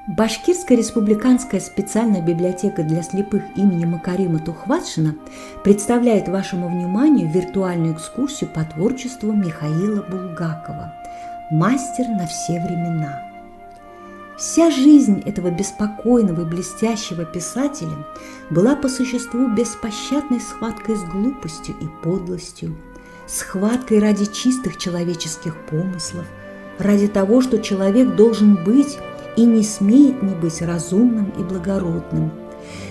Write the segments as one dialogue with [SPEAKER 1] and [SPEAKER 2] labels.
[SPEAKER 1] Башкирская республиканская специальная библиотека для слепых имени Макарима Тухватшина представляет вашему вниманию виртуальную экскурсию по творчеству Михаила Булгакова «Мастер на все времена». Вся жизнь этого беспокойного и блестящего писателя была по существу беспощадной схваткой с глупостью и подлостью, схваткой ради чистых человеческих помыслов, ради того, что человек должен быть и не смеет не быть разумным и благородным.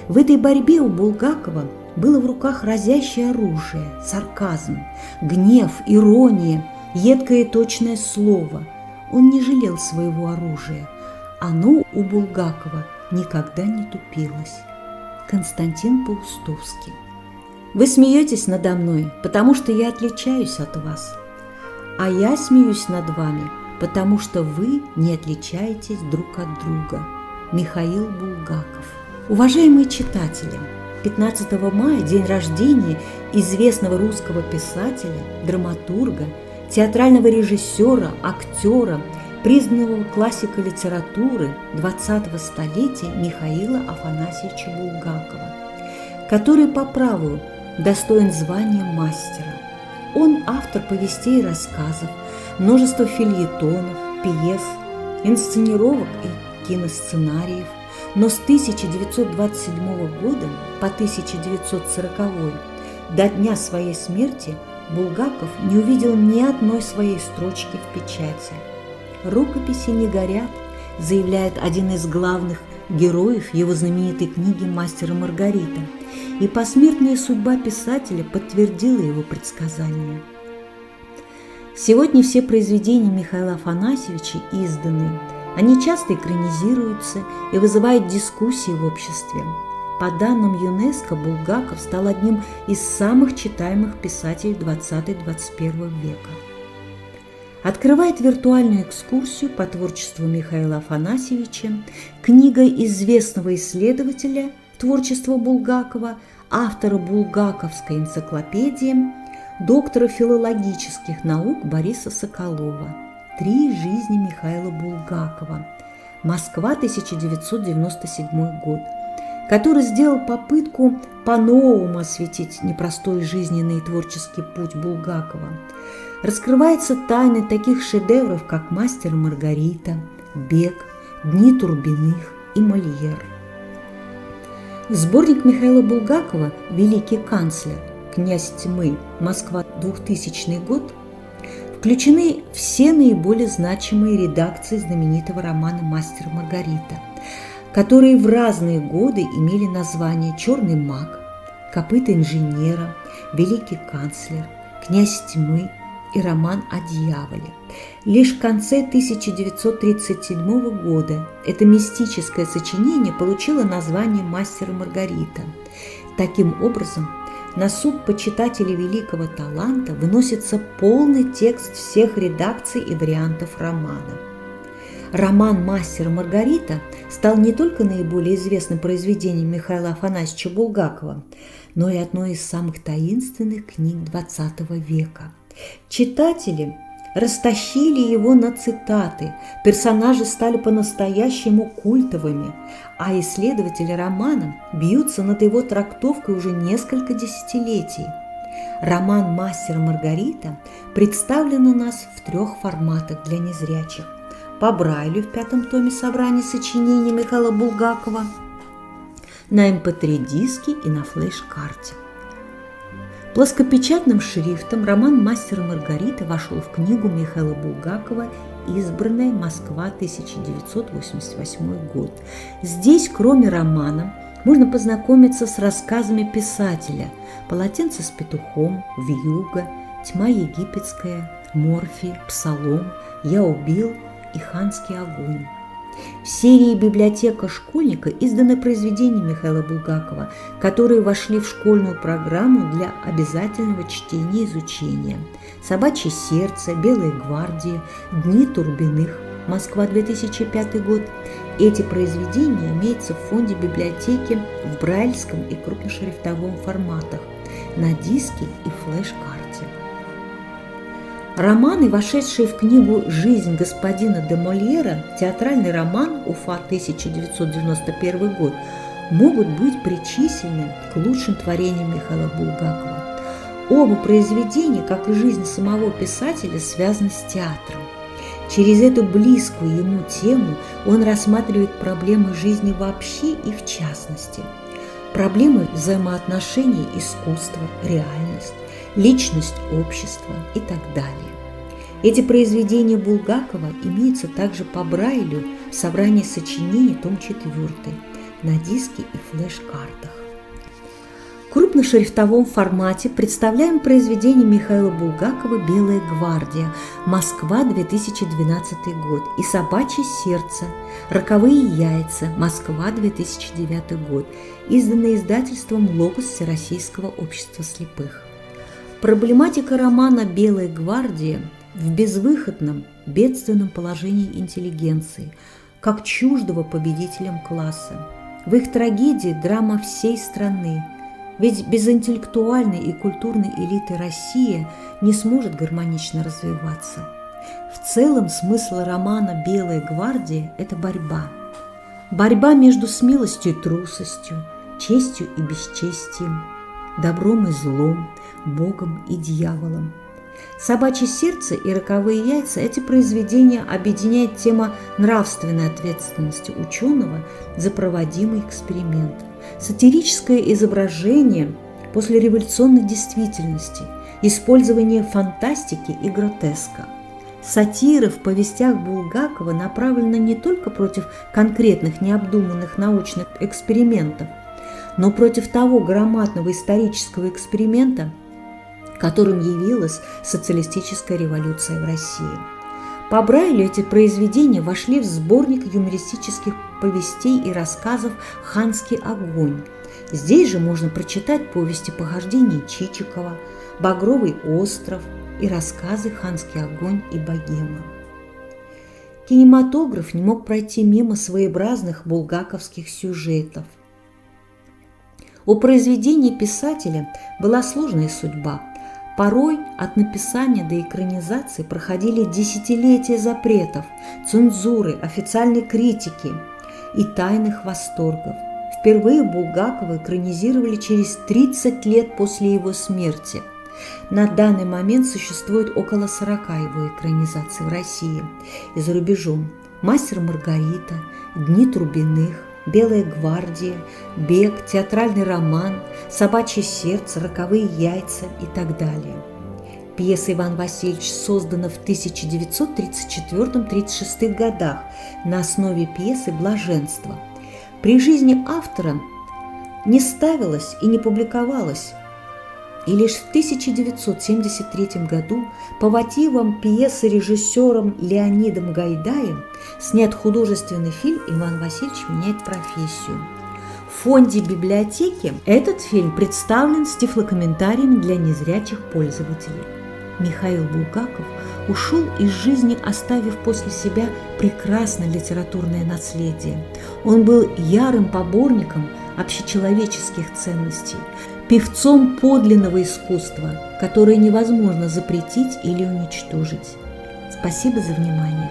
[SPEAKER 1] В этой борьбе у Булгакова было в руках разящее оружие, сарказм, гнев, ирония, едкое и точное слово. Он не жалел своего оружия. Оно у Булгакова никогда не тупилось. Константин Паустовский. Вы смеетесь надо мной, потому что я отличаюсь от вас, а я смеюсь над вами, потому что вы не отличаетесь друг от друга. Михаил Булгаков. Уважаемые читатели, 15 мая – день рождения известного русского писателя, драматурга, театрального режиссера, актера, признанного классика литературы 20-го столетия Михаила Афанасьевича Булгакова, который по праву достоин звания мастера. Он автор повестей и рассказов, множество фельетонов, пьес, инсценировок и киносценариев, но с 1927 года по 1940 до дня своей смерти Булгаков не увидел ни одной своей строчки в печати. «Рукописи не горят», заявляет один из главных героев его знаменитой книги «Мастер и Маргарита», и посмертная судьба писателя подтвердила его предсказания. Сегодня все произведения Михаила Афанасьевича изданы. Они часто экранизируются и вызывают дискуссии в обществе. По данным ЮНЕСКО, Булгаков стал одним из самых читаемых писателей 20-21 века. Открывает виртуальную экскурсию по творчеству Михаила Афанасьевича книга известного исследователя творчества Булгакова, автора Булгаковской энциклопедии, доктора филологических наук Бориса Соколова «Три жизни Михаила Булгакова. Москва, 1997 год», который сделал попытку по-новому осветить непростой жизненный и творческий путь Булгакова. Раскрываются тайны таких шедевров, как «Мастер и Маргарита», «Бег», «Дни Турбиных» и «Мольер». В сборник Михаила Булгакова «Великий канцлер. Князь тьмы. Москва, 2000 год» включены все наиболее значимые редакции знаменитого романа «Мастер и Маргарита», которые в разные годы имели названия «Черный маг», «Копыта инженера», «Великий канцлер», «Князь тьмы» и роман о дьяволе. Лишь в конце 1937 года это мистическое сочинение получило название «Мастер и Маргарита». Таким образом, на суд почитателей великого таланта выносится полный текст всех редакций и вариантов романа. Роман «Мастер и Маргарита» стал не только наиболее известным произведением Михаила Афанасьевича Булгакова, но и одной из самых таинственных книг XX века. Читатели растащили его на цитаты, персонажи стали по-настоящему культовыми, а исследователи романа бьются над его трактовкой уже несколько десятилетий. Роман «Мастер и Маргарита» представлен у нас в 3 форматах для незрячих: по Брайлю в 5-м томе собрания сочинений Михаила Булгакова, на MP3-диске и на флеш-карте. Плоскопечатным шрифтом роман «Мастер и Маргарита» вошел в книгу Михаила Булгакова «Избранная. Москва, 1988 год». Здесь, кроме романа, можно познакомиться с рассказами писателя: «Полотенце с петухом», «Вьюга», «Тьма египетская», «Морфий», «Псалом», «Я убил» и «Ханский огонь». В серии «Библиотека школьника» изданы произведения Михаила Булгакова, которые вошли в школьную программу для обязательного чтения и изучения: «Собачье сердце», «Белая гвардия», «Дни Турбиных», Москва, 2005 год. Эти произведения имеются в фонде библиотеки в брайльском и крупношрифтовом форматах, на диске и флеш-карте. Романы, вошедшие в книгу «Жизнь господина де Мольера», театральный роман «Уфа, 1991 год», могут быть причислены к лучшим творениям Михаила Булгакова. Оба произведения, как и жизнь самого писателя, связаны с театром. Через эту близкую ему тему он рассматривает проблемы жизни вообще и в частности. Проблемы взаимоотношений искусства, реальность, личность общества и так далее. Эти произведения Булгакова имеются также по Брайлю в собрании сочинений, том 4, на диске и флеш-картах. В крупношрифтовом формате представляем произведение Михаила Булгакова «Белая гвардия», Москва, 2012 год, и «Собачье сердце», «Роковые яйца», Москва, 2009 год, изданное издательством «Логос» Всероссийского общества слепых. Проблематика романа «Белая гвардия» в безвыходном, бедственном положении интеллигенции, как чуждого победителям класса. В их трагедии драма всей страны, ведь без интеллектуальной и культурной элиты Россия не сможет гармонично развиваться. В целом смысл романа «Белая гвардия» – это борьба. Борьба между смелостью и трусостью, честью и бесчестием, добром и злом, Богом и дьяволом. «Собачье сердце» и «Роковые яйца» – эти произведения объединяет тема нравственной ответственности ученого за проводимый эксперимент, сатирическое изображение послереволюционной действительности, использование фантастики и гротеска. Сатира в повестях Булгакова направлена не только против конкретных необдуманных научных экспериментов, но против того громадного исторического эксперимента, которым явилась социалистическая революция в России. По Брайлю эти произведения вошли в сборник юмористических повестей и рассказов «Ханский огонь». Здесь же можно прочитать повести похождений Чичикова, «Багровый остров» и рассказы «Ханский огонь» и «Богема». Кинематограф не мог пройти мимо своеобразных булгаковских сюжетов. У произведений писателя была сложная судьба. Порой от написания до экранизации проходили десятилетия запретов, цензуры, официальной критики и тайных восторгов. Впервые Булгакова экранизировали через 30 лет после его смерти. На данный момент существует около 40 его экранизаций в России и за рубежом. «Мастер и Маргарита», «Дни Трубиных», «Белая гвардия», «Бег», театральный роман, «Собачье сердце», «Роковые яйца» и так далее. Пьеса «Иван Васильевич» создана в 1934-36 годах на основе пьесы «Блаженство». При жизни автора не ставилась и не публиковалась, и лишь в 1973 году по мотивам пьесы режиссером Леонидом Гайдаем снят художественный фильм «Иван Васильевич меняет профессию». В фонде библиотеки этот фильм представлен с тифлокомментарием для незрячих пользователей. Михаил Булгаков ушел из жизни, оставив после себя прекрасное литературное наследие. Он был ярым поборником общечеловеческих ценностей, певцом подлинного искусства, которое невозможно запретить или уничтожить. Спасибо за внимание.